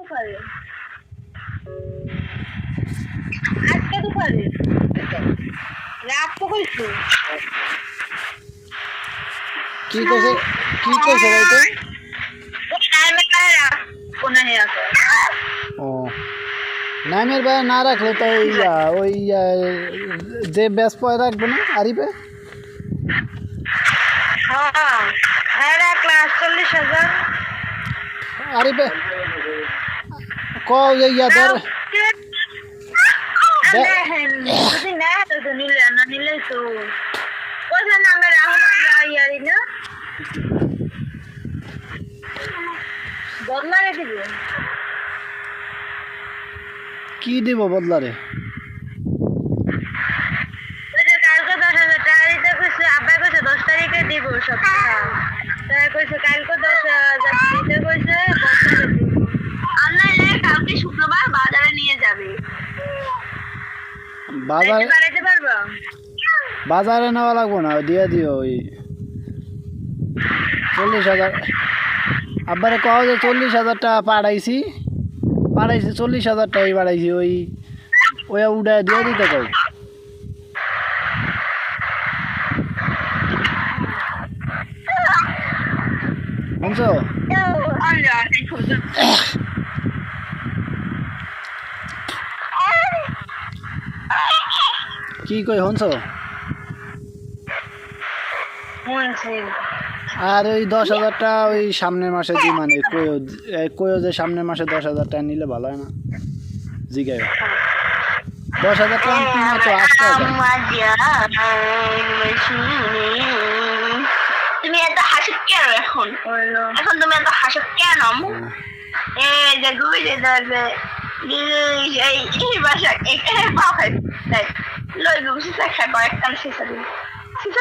দুপুরে আজকে দুপুরে রাত তো কইছো কি কইছে ভাই তো কোনা হে আছে ও নামের ভাই না রাখলে তো ওই যে ব্যাস পয় রাখবো না আরিফে হ্যাঁ ক্লাস 40,000 আরিফে কও যে ইয়াদের যদি না তো নিলে না নিলে তো কোথায় নামে রাহমান ইয়ারি না বদলা রেখে দিবে কি দিব বদলা রে কালকে 10,000 টাকা দিতে কইছে আব্বা কইছে 10 তারিখে দিব সব টাকা কইছে কালকে 10,000 দিতে কইছে অনলাইনে কালকে শুক্রবার বাজারে নিয়ে যাবে বাজারে পারবো বাজারে নেওয়া লাগবো না দিয়ে দিও ওই 40,000 আব্বারে কও যে 40,000 টাকা পাঠাইছি 40,000 টাকাই পাঠাইছি ওই উড়া দিয়ে দিতে কও শুনছো কি কই শুনছো আর ওই 10,000 টাকা ওই সামনের মাসে দিই মানে কইও যে সামনের মাসে 10,000 টাকা নিলে ভালো হয় না জিগাই 10,000 টাকা তোমার তো আসতে তুমি এত হাসি কেন এখন তুমি এত হাসি কেন এই যে ঘুরে ধরবে এই বাসা এখানে পাওয়া লই গুছি খাই কয়েকটা শেষা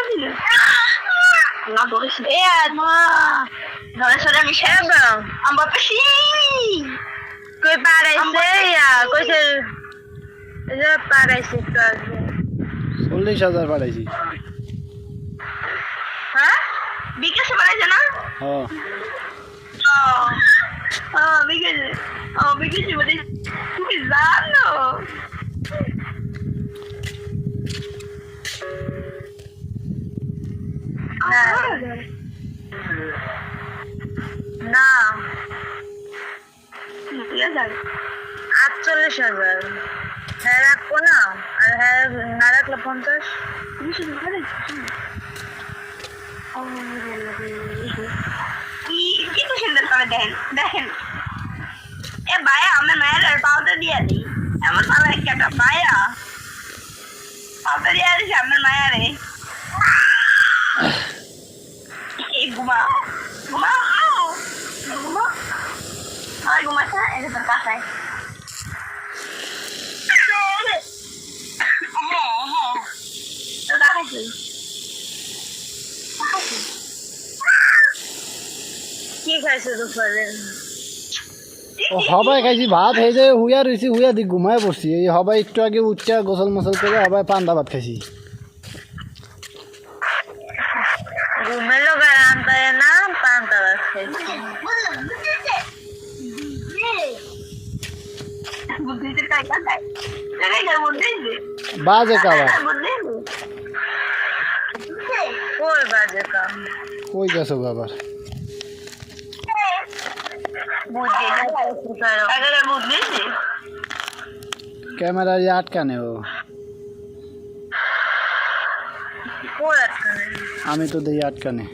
দিল না বলিস এ আত্মা ধরে সরে আমি শেষ আমার পেশি কই পারাইছে কইছে যে পারাইছে তো 40,000 পাঠাইছি হ্যাঁ বিকাশে পারাইছে না বিকাশে বলে তুমি জানো না 48,000 হ্যাঁ রাখবো না আর হ্যাঁ না রাখলে 50 তুমি শুধু ঘরে কি তো সুন্দর করে দেখেন এ ভাইয়া আমার মায়ের পাউডা দিয়ে দিই এমন ভালো একটা ভাইয়া পাউডা দিয়ে দিস আমার মায়ারে ঘুমা ঘুমাচ্ছে এটা তোর কাছে কি খাইছো দুপুরে হবাই খাইছি ভাত হয়ে যায় হুইয়া রয়েছি হুইয়া দি ঘুমায় পড়ছি এই হবাই একটু আগে উচ্চা গোসল মোসল করে হবাই পান্তা ভাত খাইছি ঘুমেলো গান পায় না পান্তা ভাত খাইছি বাজে কাবার কই বাজে কাম কই গেছো বাবার ক্যামেরা আটকানে ও আমি তো দেই আটকানে